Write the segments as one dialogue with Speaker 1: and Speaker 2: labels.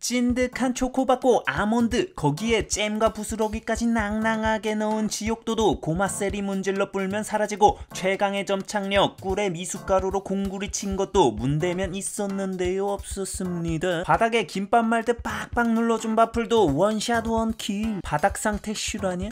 Speaker 1: 찐득한 초코바코 아몬드, 거기에 잼과 부스러기까지 낭낭하게 넣은 지옥도도 고마셀이 문질러 불면 사라지고, 최강의 점착력 꿀에 미숫가루로 공구리 친 것도 문대면 있었는데요 없었습니다. 바닥에 김밥 말듯 빡빡 눌러준 바풀도 원샷 원킬. 바닥 상태 실화냐?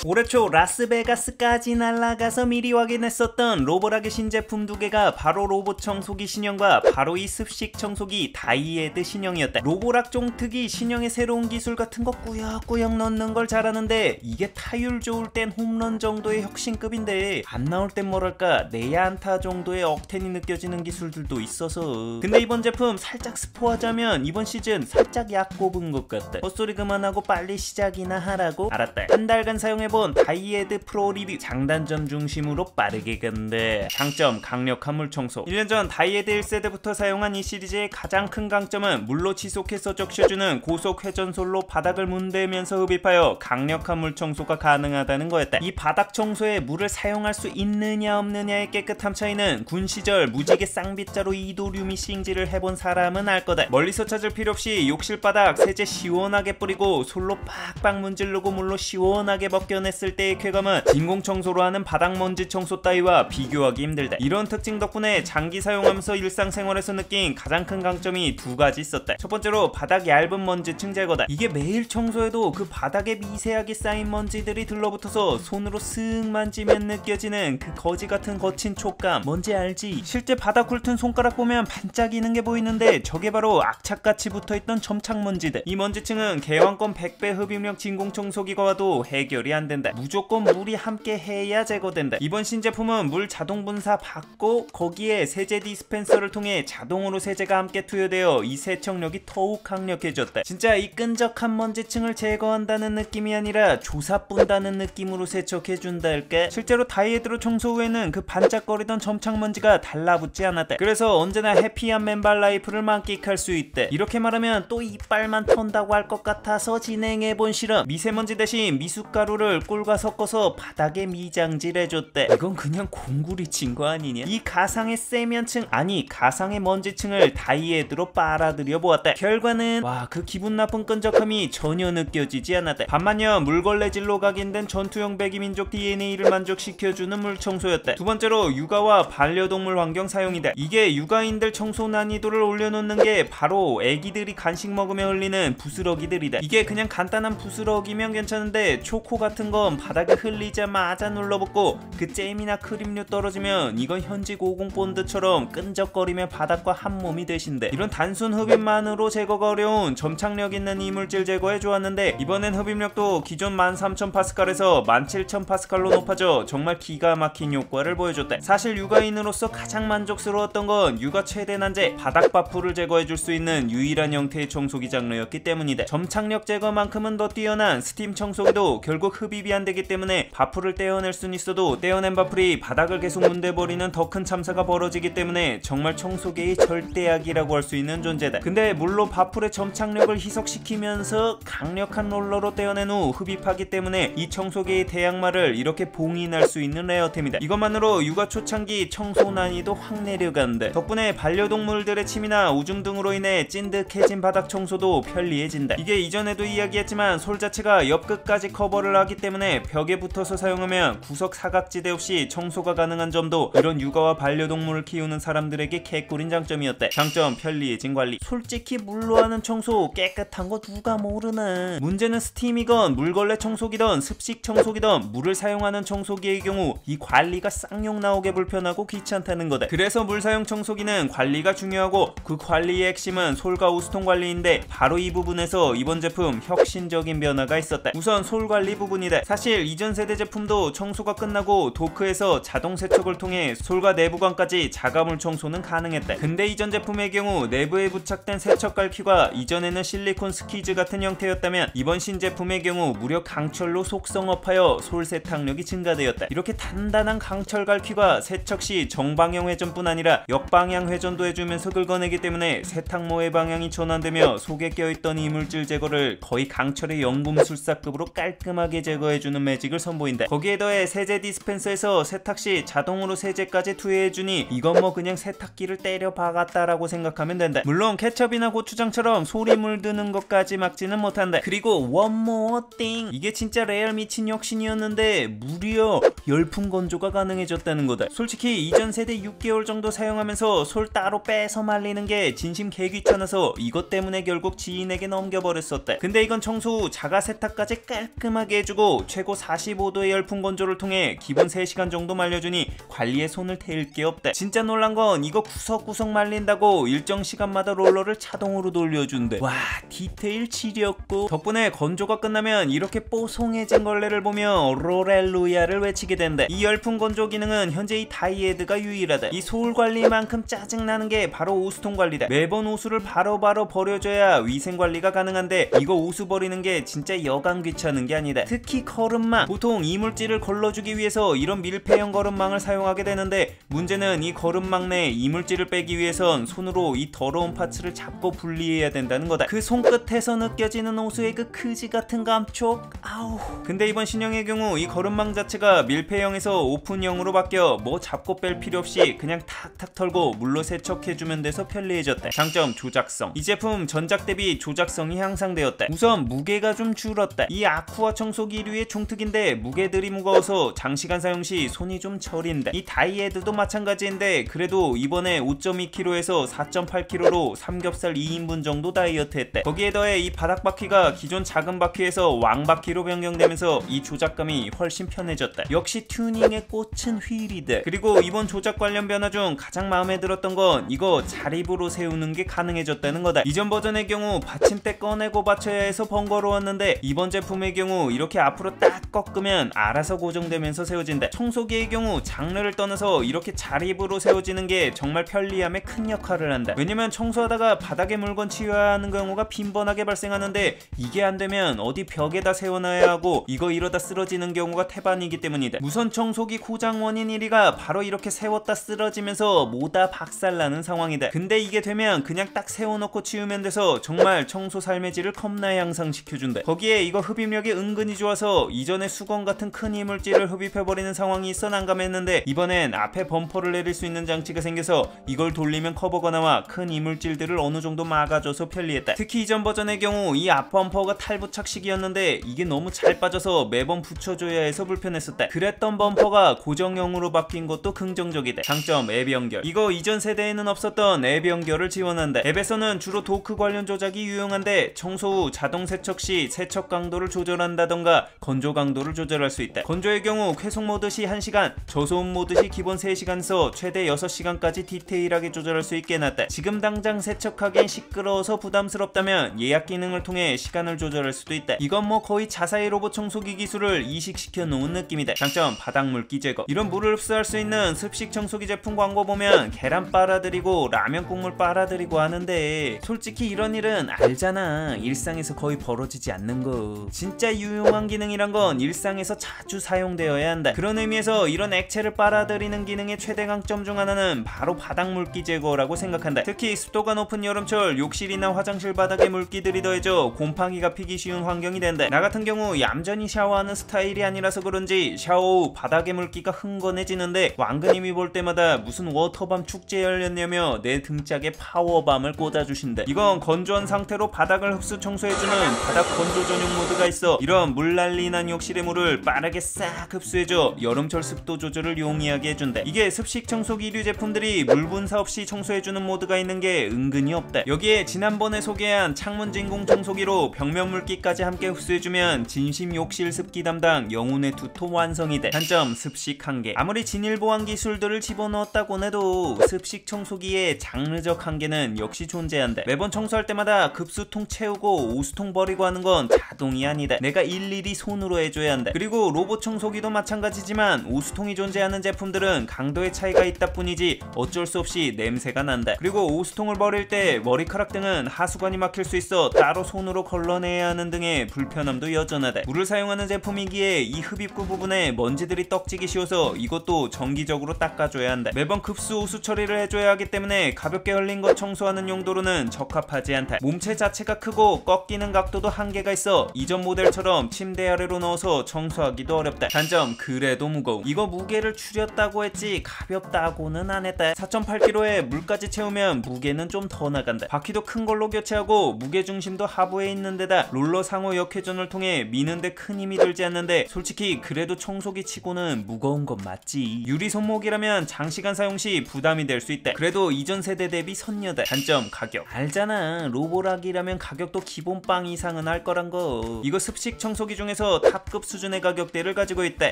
Speaker 1: 올해 초 라스베가스까지 날아가서 미리 확인했었던 로보락의 신제품 2개가 바로 로봇 청소기 신형과 바로 이 습식 청소기 다이에드 신형이었다. 로보락 종특이 신형의 새로운 기술 같은 거 꾸역꾸역 넣는 걸 잘하는데, 이게 타율 좋을 땐 홈런 정도의 혁신급인데 안 나올 땐 뭐랄까 내야안타 정도의 억텐이 느껴지는 기술들도 있어서. 근데 이번 제품 살짝 스포하자면 이번 시즌 살짝 약 꼽은 것 같다. 헛소리 그만하고 빨리 시작이나 하라고. 알았다. 한 달간 사용해본 다이에드 프로 리뷰. 장단점 중심으로 빠르게 간다. 장점 강력한 물청소. 1년 전 다이에드 1세대부터 사용한 이 시리즈의 가장 큰 강점은 물로 지속해서 적셔주는 고속 회전솔로 바닥을 문대면서 흡입하여 강력한 물청소가 가능하다는 거였다. 이 바닥 청소에 물을 사용할 수 있느냐 없느냐의 깨끗함 차이는 군 시절 무지개 쌍빗자루 이도류미 싱지를 해본 사람은 알 거다. 멀리서 찾을 필요 없이 욕실 바닥 세제 시원하게 뿌리고 솔로 빡빡 문지르고 물로 시원하게 벗겨냈을 때의 쾌감은 진공 청소로 하는 바닥 먼지 청소 따위와 비교하기 힘들다. 이런 특징 덕분에 장기 사용하면서 일상생활에서 느낀 가장 큰 강점이 2가지 있었다. 첫 번째로 바닥 얇은 먼지층 제거다. 이게 매일 청소해도 그 바닥에 미세하게 쌓인 먼지들이 들러붙어서 손으로 쓱 만지면 느껴지는 그 거지 같은 거친 촉감, 뭔지 알지? 실제 바닥 훑은 손가락 보면 반짝이는 게 보이는데 저게 바로 악착같이 붙어있던 점착 먼지들. 이 먼지층은 개왕권 100배 흡입력 진공 청소기가 와도 해결이 안 된다. 무조건 물이 함께 해야 제거된다. 이번 신제품은 물 자동 분사 받고 거기에 세제 디스펜서를 통해 자동으로 세제가 함께 투여되어 이 세척력이 더욱 강력해졌다. 진짜 이 끈적한 먼지층을 제거한다는 느낌이 아니라 조사뿐다는 느낌으로 세척해준다 할까? 실제로 다이에드로 청소 후에는 그 반짝거리던 점착 먼지가 달라붙지 않았다. 그래서 언제나 해피한 맨발 라이프를 만끽할 수 있다. 이렇게 말하면 또 이빨만 턴다고 할 것 같아서 진행해본 실험. 미세먼지 대신 미숫가루를 꿀과 섞어서 바닥에 미장질해줬대. 이건 그냥 공구리 친 거 아니냐? 이 가상의 세면층, 아니 가상의 먼지층을 다이에드로 빨아들여 보았다. 결과는 와, 그 기분 나쁜 끈적함이 전혀 느껴지지 않았다. 반면요, 물걸레질로 각인된 전투형 백이민족 DNA를 만족시켜주는 물청소였다. 두 번째로 육아와 반려동물 환경 사용이다. 이게 육아인들 청소 난이도를 올려놓는 게 바로 애기들이 간식 먹으며 흘리는 부스러기들이다. 이게 그냥 간단한 부스러기면 괜찮은데 초코 같은 건 바닥에 흘리자마자 눌러붙고 그 잼이나 크림류 떨어지면 이건 현지 고공 본드처럼 끈적거리며 바닥과 한 몸이 되신대. 이런 단순 흡입만으로 제거가 어려운 점착력 있는 이물질 제거에 좋았는데, 이번엔 흡입력도 기존 13,000파스칼에서 17,000파스칼로 높아져 정말 기가 막힌 효과를 보여줬대. 사실 육아인으로서 가장 만족스러웠던 건 육아 최대 난제 바닥 바풀을 제거해줄 수 있는 유일한 형태의 청소기 장르였기 때문이다. 점착력 제거만큼은 더 뛰어난 스팀 청소기도 결국 흡입이 안 되기 때문에 바풀을 떼어낼 순 있어도 떼어낸 바풀이 바닥을 계속 문대버리는 더 큰 참사가 벌어지기 때문에 정말 청소기의 절대악이라고 할 수 있는 존재다. 근데 물론 바풀의 점착력을 희석시키면서 강력한 롤러로 떼어낸 후 흡입하기 때문에 이 청소기의 대양말을 이렇게 봉인할 수 있는 레어템이다. 이것만으로 육아 초창기 청소 난이도 확 내려간다. 덕분에 반려동물들의 침이나 오줌 등으로 인해 찐득해진 바닥 청소도 편리해진다. 이게 이전에도 이야기했지만 솔 자체가 옆끝까지 커버를 하기 때문에 벽에 붙어서 사용하면 구석 사각지대 없이 청소가 가능한 점도 이런 육아와 반려동물을 키우는 사람들에게 개꿀인 장점이었다. 장점 편리해진 관리. 솔직히 물로 하는 청소 깨끗한 거 누가 모르나. 문제는 스팀이건 물걸레 청소기든 습식 청소기든 물을 사용하는 청소기의 경우 이 관리가 쌍욕 나오게 불편하고 귀찮다는 거다. 그래서 물사용 청소기는 관리가 중요하고 그 관리의 핵심은 솔과 우스통 관리인데, 바로 이 부분에서 이번 제품 혁신적인 변화가 있었다. 우선 솔 관리 부분이다. 사실 이전 세대 제품도 청소가 끝나고 도크에서 자동 세척을 통해 솔과 내부관까지 자가물 청소는 가능했다. 근데 이전 제품의 경우 내부에 부착된 세척 갈퀴가 이전에는 실리콘 스키즈 같은 형태였다면 이번 신제품의 경우 무려 강철로 속성업하여 솔 세탁력이 증가되었다. 이렇게 단단한 강철 갈퀴가 세척 시 정방향 회전뿐 아니라 역방향 회전도 해주면서 긁어내기 때문에 세탁모의 방향이 전환되며 속에 껴있던 이물질 제거를 거의 강철의 연금술사급으로 깔끔하게 제거 제거해주는 매직을 선보인다. 거기에 더해 세제 디스펜서에서 세탁 시 자동으로 세제까지 투여해주니 이건 뭐 그냥 세탁기를 때려 박았다라고 생각하면 된다. 물론 케첩이나 고추장처럼 소리 물드는 것까지 막지는 못한다. 그리고 one more thing, 이게 진짜 레알 미친 혁신이었는데 무려 열풍 건조가 가능해졌다는 거다. 솔직히 이전 세대 6개월 정도 사용하면서 솔 따로 빼서 말리는 게 진심 개귀찮아서 이것 때문에 결국 지인에게 넘겨버렸었다. 근데 이건 청소 후 자가 세탁까지 깔끔하게 해주고 최고 45도의 열풍 건조를 통해 기본 3시간 정도 말려주니 관리에 손을 댈 게 없다. 진짜 놀란 건 이거 구석구석 말린다고 일정 시간마다 롤러를 자동으로 돌려준대. 와, 디테일 지렸고. 덕분에 건조가 끝나면 이렇게 뽀송해진 걸레를 보며 롤렐루야를 외치게 된다. 이 열풍 건조 기능은 현재 이 다이에드가 유일하다. 이 소울 관리만큼 짜증나는 게 바로 오수통 관리다. 매번 오수를 바로바로 버려줘야 위생 관리가 가능한데 이거 오수 버리는 게 진짜 여간 귀찮은 게 아니다. 특히 거름망, 보통 이물질을 걸러주기 위해서 이런 밀폐형 거름망을 사용하게 되는데 문제는 이 거름망 내 이물질을 빼기 위해선 손으로 이 더러운 파츠를 잡고 분리해야 된다는 거다. 그 손끝에서 느껴지는 오수의 그 크지 같은 감촉, 아우. 근데 이번 신형의 경우 이 거름망 자체가 밀폐형에서 오픈형으로 바뀌어 뭐 잡고 뺄 필요 없이 그냥 탁탁 털고 물로 세척해주면 돼서 편리해졌다. 장점, 조작성. 이 제품 전작 대비 조작성이 향상되었다. 우선 무게가 좀 줄었다. 이 아쿠아 청소기류의 총특인데 무게들이 무거워서 장시간 사용 시 손이 좀 저린다. 이 다이에드도 마찬가지인데 그래도 이번에 5.2kg에서 4.8kg로 삼겹살 2인분 정도 다이어트 했대. 거기에 더해 이 바닥 바퀴가 기존 작은 바퀴에서 왕바퀴로 변경되면서 이 조작감이 훨씬 편해졌다. 역시 튜닝의 꽃은 휠이다. 그리고 이번 조작 관련 변화 중 가장 마음에 들었던 건 이거 자립으로 세우는 게 가능해졌다는 거다. 이전 버전의 경우 받침대 꺼내고 받쳐야 해서 번거로웠는데 이번 제품의 경우 이렇게 앞으로 딱 꺾으면 알아서 고정되면서 세워진다. 청소기의 경우 장르를 떠나서 이렇게 자립으로 세워지는 게 정말 편리함에 큰 역할을 한다. 왜냐면 청소하다가 바닥에 물건 치워야 하는 경우가 빈번하게 발생하는데 이게 안되면 어디 벽에다 세워놔야 하고 이거 이러다 쓰러지는 경우가 태반이기 때문이다. 무선 청소기 고장 원인 1위가 바로 이렇게 세웠다 쓰러지면서 모다 박살나는 상황이다. 근데 이게 되면 그냥 딱 세워놓고 치우면 돼서 정말 청소 삶의 질을 겁나 향상시켜준다. 거기에 이거 흡입력이 은근히 좋아서 이전에 수건 같은 큰 이물질을 흡입해버리는 상황이 있어 난감했는데 이번엔 앞에 범퍼를 내릴 수 있는 장치가 생겨서 이걸 돌리면 커버가 나와 큰 이물질들을 어느 정도 막아줘서 편리했다. 특히 이전 버전의 경우 이 앞 범퍼가 탈부착식이었는데 이게 너무 잘 빠져서 매번 붙여줘야 해서 불편했었다. 그랬던 범퍼가 고정형으로 바뀐 것도 긍정적이다. 장점, 앱 연결. 이거 이전 세대에는 없었던 앱 연결을 지원한다. 앱에서는 주로 도크 관련 조작이 유용한데 청소 후 자동 세척 시 세척 강도를 조절한다던가 건조 강도를 조절할 수 있다. 건조의 경우 쾌속 모드 시 1시간, 저소음 모드 시 기본 3시간에서 최대 6시간까지 디테일하게 조절할 수 있게 해놨다. 지금 당장 세척하기엔 시끄러워서 부담스럽다면 예약 기능을 통해 시간을 조절할 수도 있다. 이건 뭐 거의 자사의 로봇 청소기 기술을 이식시켜 놓은 느낌이다. 장점, 바닥 물기 제거. 이런 물을 흡수할 수 있는 습식 청소기 제품 광고 보면 계란 빨아들이고 라면 국물 빨아들이고 하는데 솔직히 이런 일은 알잖아. 일상에서 거의 벌어지지 않는 거. 진짜 유용한 기능이란 건 일상에서 자주 사용되어야 한다. 그런 의미에서 이런 액체를 빨아들이는 기능의 최대 강점 중 하나는 바로 바닥 물기 제거라고 생각한다. 특히 습도가 높은 여름철 욕실이나 화장실 바닥에 물기들이 더해져 곰팡이가 피기 쉬운 환경이 된다. 나 같은 경우 얌전히 샤워하는 스타일이 아니라서 그런지 샤워 후 바닥에 물기가 흥건해지는데 왕그님이 볼 때마다 무슨 워터밤 축제 열렸냐며 내 등짝에 파워밤을 꽂아주신다. 이건 건조한 상태로 바닥을 흡수 청소해주는 바닥 건조 전용 모드가 있어 이런 물난리 난 욕실의 물을 빠르게 싹 흡수해줘 여름철 습도 조절을 용이하게 해준다. 이게 습식 청소기류 제품들이 물 분사 없이 청소해주는 모드가 있는 게 은근히 없다. 여기에 지난번에 소개한 창문 진공 청소기로 벽면 물기까지 함께 흡수해주면 진심 욕실 습기 담당 영혼의 두톱 완성이 돼. 단점, 습식 한계. 아무리 진일 보완 기술들을 집어넣었다곤 해도 습식 청소기의 장르적 한계는 역시 존재한다. 매번 청소할 때마다 급수통 채우고 오수통 버리고 하는 건 자동이 아니다. 내가 일일이 손으로 해줘야 한다. 그리고 로봇 청소기도 마찬가지지만 오수통이 존재하는 제품들은 강도의 차이가 있다 뿐이지 어쩔 수 없이 냄새가 난다. 그리고 오수통을 버릴 때 머리카락 등은 하수관이 막힐 수 있어 따로 손으로 걸러내야 하는 등의 불편함도 여전하다. 물을 사용하는 제품이기에 이 흡입구 부분에 먼지들이 떡지기 쉬워서 이것도 정기적으로 닦아줘야 한다. 매번 급수 오수 처리를 해줘야 하기 때문에 가볍게 흘린 것 청소하는 용도로는 적합하지 않다. 몸체 자체가 크고 꺾이는 각도도 한계가 있어 이전 모델처럼 침대 위아래로 넣어서 청소하기도 어렵다. 단점 그래도 무거움. 이거 무게를 줄였다고 했지 가볍다고는 안 했다. 4.8kg에 물까지 채우면 무게는 좀 더 나간다. 바퀴도 큰 걸로 교체하고 무게중심도 하부에 있는 데다 롤러 상호 역회전을 통해 미는데 큰 힘이 들지 않는데 솔직히 그래도 청소기 치고는 무거운 건 맞지. 유리 손목이라면 장시간 사용 시 부담이 될 수 있다. 그래도 이전 세대 대비 선녀다. 단점 가격. 알잖아, 로보락이라면 가격도 기본 빵 이상은 할 거란 거. 이거 습식 청소기 중에서 탑급 수준의 가격대를 가지고 있다.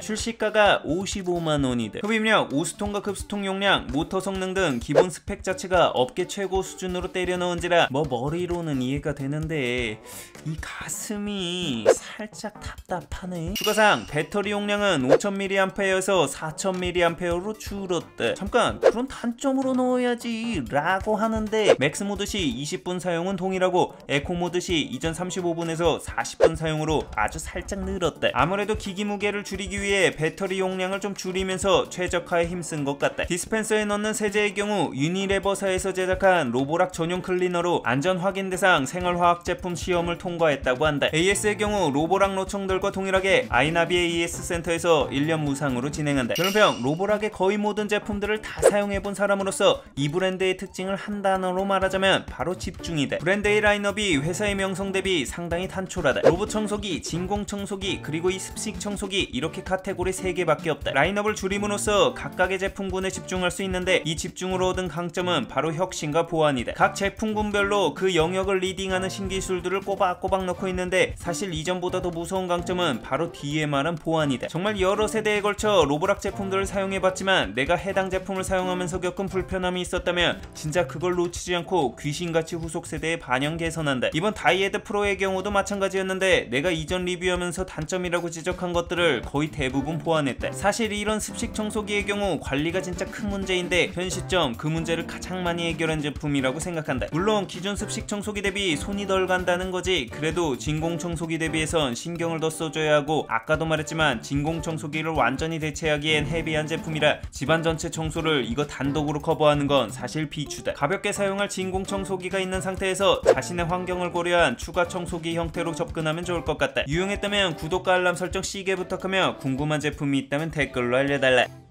Speaker 1: 출시가가 55만원이다. 흡입력, 오스톤과 급수통 용량, 모터 성능 등 기본 스펙 자체가 업계 최고 수준으로 때려 넣은지라 뭐 머리로는 이해가 되는데 이 가슴이 살짝 답답하네. 추가사항, 배터리 용량은 5000mAh에서 4000mAh로 줄었다. 잠깐, 그런 단점으로 넣어야지 라고 하는데 맥스 모드 시 20분 사용은 동일하고 에코 모드 시 이전 35분에서 40분 사용으로 아주 살짝 늘었다. 아무래도 기기 무게를 줄이기 위해 배터리 용량을 좀 줄이면서 최적화에 힘쓴 것 같다. 디스펜서에 넣는 세제의 경우 유니레버사에서 제작한 로보락 전용 클리너로 안전 확인 대상 생활화학 제품 시험을 통과했다고 한다. AS의 경우 로보락 로청들과 동일하게 아이나비 AS 센터에서 1년 무상으로 진행한다. 결론평, 로보락의 거의 모든 제품들을 다 사용해본 사람으로서 이 브랜드의 특징을 한 단어로 말하자면 바로 집중이다. 브랜드의 라인업이 회사의 명성 대비 상당히 단촐하다. 로봇 청소기, 진공 청소기, 그리고 이 습식 청소기, 이렇게 카테고리 3개밖에 없다. 라인업을 줄임으로써 각각의 제품군에 집중할 수 있는데 이 집중으로 얻은 강점은 바로 혁신과 보완이다. 각 제품군별로 그 영역을 리딩하는 신기술들을 꼬박꼬박 넣고 있는데 사실 이전보다 더 무서운 강점은 바로 뒤에 말한 보완이다. 정말 여러 세대에 걸쳐 로보락 제품들을 사용해봤지만 내가 해당 제품을 사용하면서 겪은 불편함이 있었다면 진짜 그걸 놓치지 않고 귀신같이 후속 세대에 반영 개선한다. 이번 다이에드 프로의 경우도 마찬가지였는데 내가 이전 리뷰하면서 단점이라고 지적한 것들을 거의 대부분 보완했다. 사실 이런 습식 청소기의 경우 관리가 진짜 큰 문제인데 현 시점 그 문제를 가장 많이 해결한 제품이라고 생각한다. 물론 기존 습식 청소기 대비 손이 덜 간다는 거지 그래도 진공 청소기 대비해선 신경을 더 써줘야 하고 아까도 말했지만 진공 청소기를 완전히 대체하기엔 헤비한 제품이라 집안 전체 청소를 이거 단독으로 커버하는 건 사실 비추다. 가볍게 사용할 진공 청소기가 있는 상태에서 자신의 환경을 고려한 추가 청소기 형태로 접근하면 좋을 것 같다. 유용했다면 구독과 알람 설정 C게 부탁하며 궁금한 제품이 있다면 댓글로 알려달라.